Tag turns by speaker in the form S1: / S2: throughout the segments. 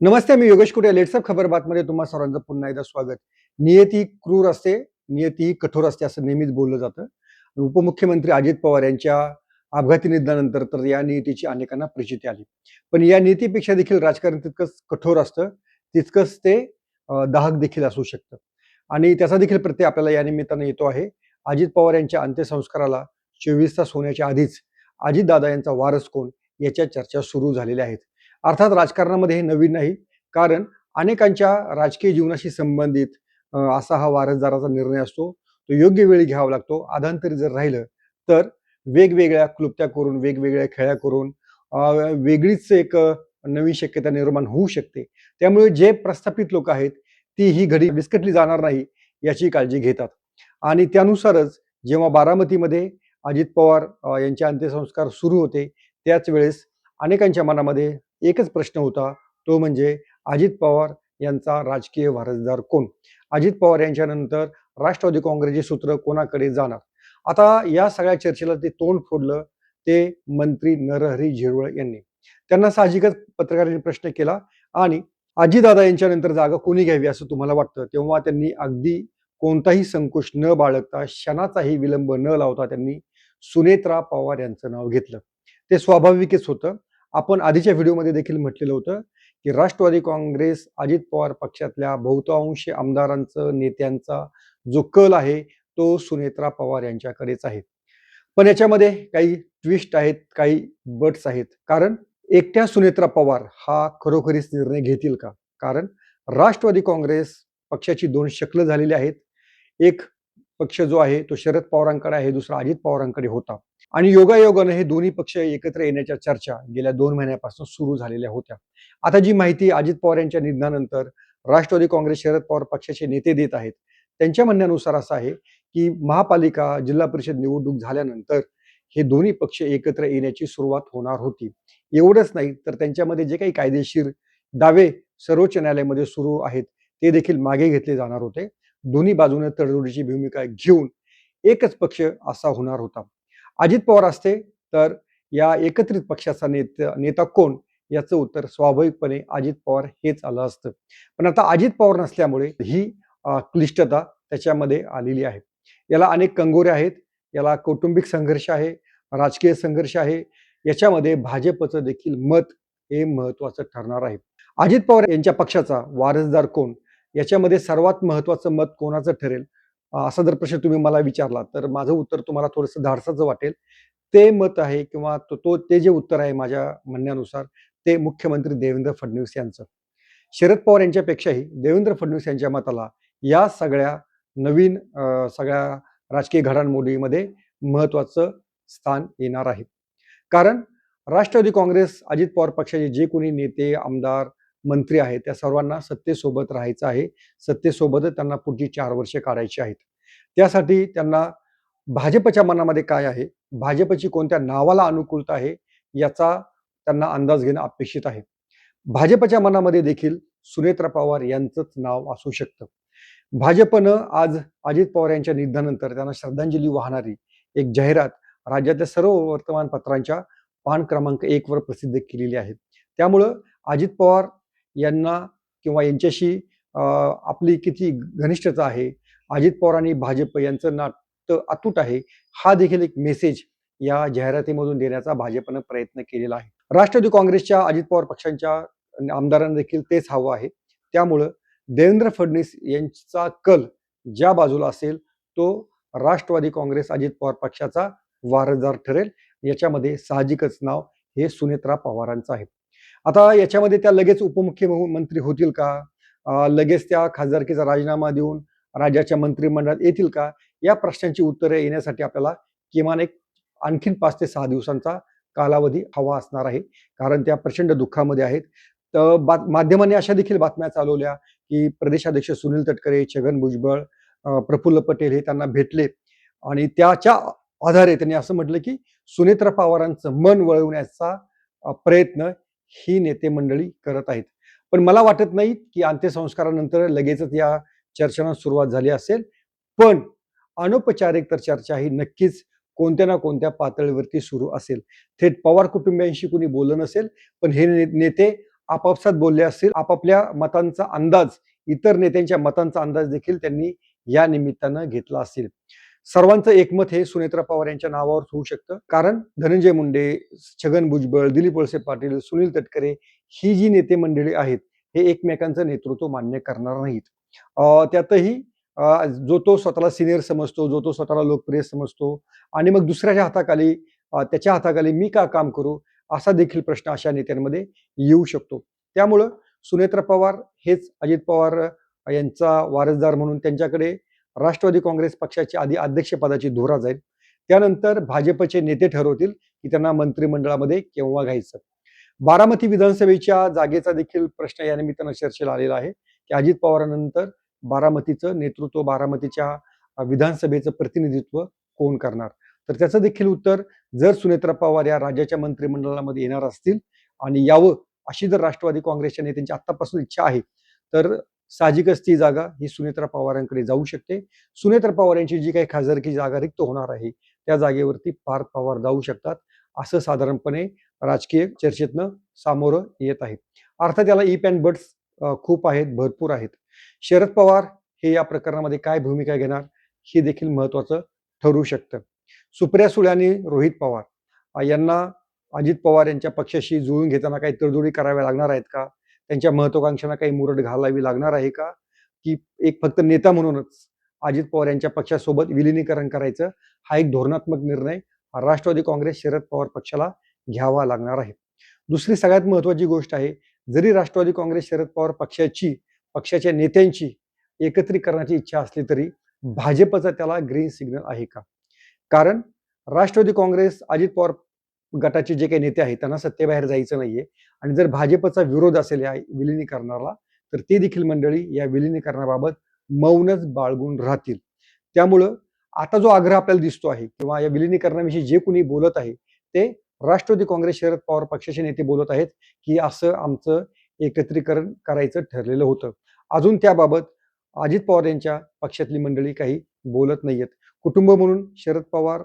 S1: नमस्ते, मी योगेश कुटे. लेट्सअप खबर बातमध्ये तुम्हा सर्वांचं पुन्हा एकदा स्वागत. नियती क्रूर असते, नियती कठोर असते असं नेहमीच बोललं जातं. उपमुख्यमंत्री अजित पवार यांच्या अपघाती निधनानंतर तर या नियतीची अनेकांना प्रचिती आली. पण या नीतीपेक्षा देखील राजकारण तितकंच कठोर असतं, तितकंच ते दाहक देखील असू शकतं. आणि त्याचा देखील प्रत्यय आपल्याला या निमित्तानं येतो आहे. अजित पवार यांच्या अंत्यसंस्काराला 24 तास होण्याच्या आधीच अजितदादा यांचा वारस कोण याच्या चर्चा सुरू झालेल्या आहेत. अर्थात राजकारणामध्ये हे नवीन नाही, कारण अनेकांच्या राजकीय जीवनाशी संबंधित असा हा वारसदाराचा निर्णय असतो. तो योग्य वेळी घ्यावा लागतो. अधांतरी जर राहिलं तर वेगवेगळ्या क्लुप्त्या करून, वेगवेगळ्या खेळ्या करून वेगळीच एक नवी शक्यता निर्माण होऊ शकते. त्यामुळे जे प्रस्थापित लोक आहेत, ती ही घडी विस्कटली जाणार नाही याची काळजी घेतात. आणि त्यानुसारच जेव्हा बारामतीमध्ये अजित पवार यांचे अंत्यसंस्कार सुरू होते, त्याच वेळेस अनेकांच्या मनामध्ये एकच प्रश्न होता, तो म्हणजे अजित पवार यांचा राजकीय वारसदार कोण? अजित पवार यांच्यानंतर राष्ट्रवादी काँग्रेसचे सूत्र कोणाकडे जाणार? आता या सगळ्या चर्चेला ते तोंड फोडलं ते मंत्री नरहरी झिरवळ यांनी. त्यांना साहजिकच पत्रकारांनी प्रश्न केला आणि अजितदादा यांच्यानंतर जागा कोणी घ्यावी असं तुम्हाला वाटतं? तेव्हा त्यांनी अगदी कोणताही संकोच न बाळगता, क्षणाचाही विलंब न लावता त्यांनी सुनेत्रा पवार यांचं नाव घेतलं. ते स्वाभाविकच होतं. आपण आधीच्या व्हिडिओमध्ये देखील म्हटलेलं होतं की राष्ट्रवादी काँग्रेस अजित पवार पक्षातल्या बहुतांश आमदारांचं, नेत्यांचा जो कल आहे तो सुनेत्रा पवार यांच्याकडेच आहे. पण याच्यामध्ये काही ट्विस्ट आहेत, काही बट्स आहेत. कारण एकट्या सुनेत्रा पवार हा खरोखरीच निर्णय घेतील का? कारण राष्ट्रवादी काँग्रेस पक्षाची दोन शकलं झालेली आहेत. एक पक्ष जो आहे तो शरद पवारांकडे आहे, दुसरा अजित पवारांकडे होता. आणि योगायोगानं हे दोन्ही पक्ष एकत्र येण्याच्या चर्चा गेल्या 2 महिन्यापासून सुरू झालेल्या होत्या. आता जी माहिती अजित पवार यांच्या निधनानंतर राष्ट्रवादी काँग्रेस शरद पवार पक्षाचे नेते देत आहेत, त्यांच्या म्हणण्यानुसार असं आहे की महापालिका, जिल्हा परिषद निवडणूक झाल्यानंतर हे दोन्ही पक्ष एकत्र येण्याची सुरुवात होणार होती. एवढंच नाही तर त्यांच्यामध्ये जे काही कायदेशीर दावे सर्वोच्च न्यायालयामध्ये सुरू आहेत, ते देखील मागे घेतले जाणार होते. दोन्ही बाजूने तडजोडीची भूमिका घेऊन एकच पक्ष असा होणार होता. अजित पवार असते तर या एकत्रित पक्षाचा नेता कोण याचं उत्तर स्वाभाविकपणे अजित पवार हेच आलं असतं. पण आता अजित पवार नसल्यामुळे ही क्लिष्टता त्याच्यामध्ये आलेली आहे. याला अनेक कंगोरे आहेत. याला कौटुंबिक संघर्ष आहे, राजकीय संघर्ष आहे. याच्यामध्ये भाजपचं देखील मत हे महत्वाचं ठरणार आहे. अजित पवार यांच्या पक्षाचा वारसदार कोण याच्यामध्ये सर्वात महत्वाचं मत कोणाचं ठरेल असा जर प्रश्न तुम्ही मला विचारला तर माझं उत्तर तुम्हाला थोडंसं धाडसाचं वाटेल. ते मत आहे किंवा ते जे उत्तर आहे माझ्या म्हणण्यानुसार ते मुख्यमंत्री देवेंद्र फडणवीस यांचं. शरद पवार यांच्यापेक्षाही देवेंद्र फडणवीस यांच्या मताला या सगळ्या नवीन सगळ्या राजकीय घडामोडीमध्ये महत्वाचं स्थान येणार आहे. कारण राष्ट्रवादी काँग्रेस, अजित पवार पक्षाचे जे कोणी नेते, आमदार, मंत्री आहेत त्या सर्वांना सत्तेसोबत राहायचं आहे. सत्तेसोबतच त्यांना पुढची 4 वर्षे काढायची आहेत. त्यासाठी त्यांना भाजपच्या मनामध्ये काय आहे, भाजपची कोणत्या नावाला अनुकूलता आहे, याचा त्यांना अंदाज घेणं अपेक्षित आहे. भाजपच्या मनामध्ये देखील सुनेत्रा पवार यांचंच नाव असू शकतं. भाजपनं आज अजित पवार यांच्या निधनानंतर त्यांना श्रद्धांजली वाहणारी एक जाहिरात राज्यातल्या सर्व वर्तमानपत्रांच्या पान क्रमांक 1 वर प्रसिद्ध केलेली आहे. त्यामुळं अजित पवार यांना किंवा यांच्याशी आपली किती घनिष्ठता आहे, अजित पवार आणि भाजप यांचं नातं अतूट आहे, हा देखील एक मेसेज या जाहिरातीमधून देण्याचा भाजपनं प्रयत्न केलेला आहे. राष्ट्रवादी काँग्रेसच्या, अजित पवार पक्षांच्या आमदारांना देखील तेच हवं आहे. त्यामुळं देवेंद्र फडणवीस यांचा कल ज्या बाजूला असेल तो राष्ट्रवादी काँग्रेस, अजित पवार पक्षाचा वारसदार ठरेल. याच्यामध्ये साहजिकच नाव हे सुनेत्रा पवारांचं आहे. आता याच्यामध्ये त्या लगेच उपमुख्यमंत्री होतील का? लगेच त्या खासदारकीचा राजीनामा देऊन राज्याच्या मंत्रिमंडळात येतील का? या प्रश्नांची उत्तरे येण्यासाठी आपल्याला किमान एक आणखीन 5 ते 6 दिवसांचा कालावधी हवा असणार आहे. कारण त्या प्रचंड दुःखामध्ये आहेत. तर माध्यमांनी अशा देखील बातम्या चालवल्या की प्रदेशाध्यक्ष सुनील तटकरे, छगन भुजबळ, प्रफुल्ल पटेल हे त्यांना भेटले आणि त्याच्या आधारे त्यांनी असं म्हटलं की सुनेत्रा पवारांचं मन वळवण्याचा प्रयत्न ही नेते मंडळी करत आहेत. पण मला वाटत नाही की अंत्यसंस्कारानंतर लगेचच या चर्चांना सुरुवात झाली असेल. पण अनौपचारिक तर चर्चा ही नक्कीच कोणत्या ना कोणत्या पातळीवरती सुरू असेल. थेट पवार कुटुंबियांशी कुणी बोललं नसेल, पण हे नेते आपापसात बोलले असतील. आपापल्या मतांचा अंदाज, इतर नेत्यांच्या मतांचा अंदाज देखील त्यांनी या निमित्तानं घेतला असेल. सर्वांचं एकमत हे सुनेत्रा पवार यांच्या नावावर होऊ शकतं. कारण धनंजय मुंडे, छगन भुजबळ, दिलीप वळसे पाटील, सुनील तटकरे ही जी नेते मंडळी आहेत, हे एकमेकांचं नेतृत्व मान्य करणार नाहीत. त्यातही जो तो स्वतःला सिनियर समजतो, जो तो स्वतःला लोकप्रिय समजतो आणि मग दुसऱ्याच्या हाताखाली त्याच्या हाताखाली मी का काम करू, असा देखील प्रश्न अशा नेत्यांमध्ये येऊ शकतो. त्यामुळं सुनेत्रा पवार हेच अजित पवार यांचा वारसदार म्हणून त्यांच्याकडे राष्ट्रवादी काँग्रेस पक्षाची आधी अध्यक्षपदाची धुरा जाईल. त्यानंतर भाजपचे नेते ठरवतील की त्यांना मंत्रिमंडळामध्ये केव्हा घ्यायचं. बारामती विधानसभेच्या जागेचा देखील प्रश्न या निमित्तानं चर्चेला आलेला आहे की अजित पवारांनंतर बारामतीचं नेतृत्व, बारामतीच्या विधानसभेचं प्रतिनिधित्व कोण करणार. तर त्याचं देखील उत्तर, जर सुनेत्रा पवार या राज्याच्या मंत्रिमंडळामध्ये येणार असतील आणि यावं अशी जर राष्ट्रवादी काँग्रेसच्या नेत्यांची आत्तापासून इच्छा आहे, तर साहजिकच ती जागा ही सुनेत्रा पवारांकडे जाऊ शकते. सुनेत्रा पवार यांची जी काही खासदारकी जागा रिक्त होणार आहे, त्या जागेवरती पार्थ पवार जाऊ शकतात, असं साधारणपणे राजकीय चर्चेतनं सामोरं येत आहे. अर्थात याला इफ अँड बट्स खूप आहेत, भरपूर आहेत. शरद पवार हे या प्रकरणामध्ये काय भूमिका घेणार हे देखील महत्वाचं ठरू शकतं. सुप्रिया सुळे आणि रोहित पवार यांना अजित पवार यांच्या पक्षाशी जुळून घेताना काही तडजोडी कराव्या लागणार आहेत का? त्यांच्या महत्वाकांक्षांना काही मुरड घालावी लागणार आहे का? की एक फक्त नेता म्हणूनच अजित पवार यांच्या पक्षासोबत विलिनीकरण करायचं, हा एक धोरणात्मक निर्णय राष्ट्रवादी काँग्रेस शरद पवार पक्षाला घ्यावा लागणार आहे. दुसरी सगळ्यात महत्वाची गोष्ट आहे, जरी राष्ट्रवादी काँग्रेस शरद पवार पक्षाच्या नेत्यांची एकत्रीकरणाची इच्छा असली तरी भाजपचा त्याला ग्रीन सिग्नल आहे का? कारण राष्ट्रवादी काँग्रेस अजित पवार गटाचे जे काही नेते आहेत त्यांना सत्तेबाहेर जायचं नाहीये आणि जर भाजपचा विरोध असेल या विलिनीकरणाला, तर ते देखील मंडळी या विलिनीकरणाबाबत मौनच बाळगून राहतील. त्यामुळं आता जो आग्रह आपल्याला दिसतो आहे किंवा या विलिनीकरणाविषयी जे कुणी बोलत आहे, ते राष्ट्रवादी काँग्रेस शरद पवार पक्षाचे नेते बोलत आहेत की असं आमचं एकत्रीकरण करायचं ठरलेलं होतं. अजून त्याबाबत अजित पवार यांच्या पक्षातली मंडळी काही बोलत नाहीयेत. कुटुंब म्हणून शरद पवार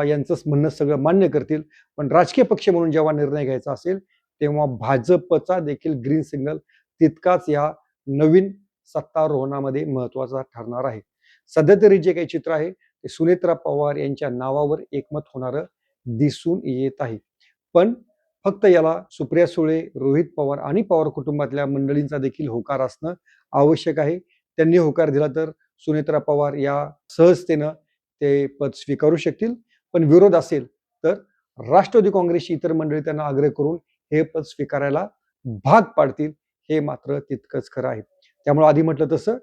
S1: यांचं म्हणणं सगळं मान्य करतील, पण राजकीय पक्ष म्हणून जेव्हा निर्णय घ्यायचा असेल, तेव्हा भाजपचा देखील ग्रीन सिग्नल तितकाच या नवीन सत्तारोहणामध्ये महत्वाचा ठरणार आहे. सध्या तरी जे काही चित्र आहे ते सुनेत्रा पवार यांच्या नावावर एकमत होणारं दिसून येत आहे. पण फक्त याला सुप्रिया सुळे, रोहित पवार आणि पवार कुटुंबातल्या मंडळींचा देखील होकार असणं आवश्यक आहे. त्यांनी होकार दिला तर सुनेत्रा पवार या सहजतेनं ते पद स्वीकारू शकतील. पण विरोध असेल तर राष्ट्रवादी काँग्रेसची इतर मंडळी त्यांना आग्रह करून हे पद स्वीकारायला भाग पाडतील, हे मात्र तितकंच खरं आहे. त्यामुळे आधी म्हटलं तसं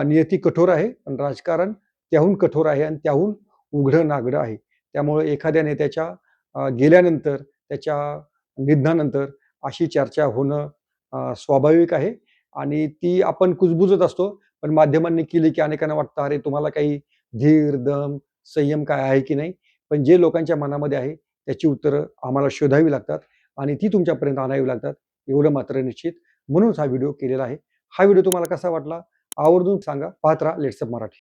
S1: नियती कठोर आहे, पण राजकारण त्याहून कठोर आहे आणि त्याहून उघडं नागडं आहे. त्यामुळे एखाद्या नेत्याच्या गेल्यानंतर, त्याच्या निधनानंतर अशी चर्चा होणं स्वाभाविक आहे आणि ती आपण कुजबुजत असतो. पण माध्यमांनी केली की अनेकांना वाटतं, अरे तुम्हाला काही धीर, दम, संयम काय आहे की नाही? पण जे लोकांच्या मनामध्ये आहे त्याची उत्तरं आम्हाला शोधावी लागतात आणि ती तुमच्यापर्यंत आणावी लागतात, एवढं मात्र निश्चित. म्हणूनच हा व्हिडिओ केलेला आहे. हा व्हिडिओ तुम्हाला कसा वाटला आवर्जून सांगा. पाहत राहा लेट्सअप मराठी.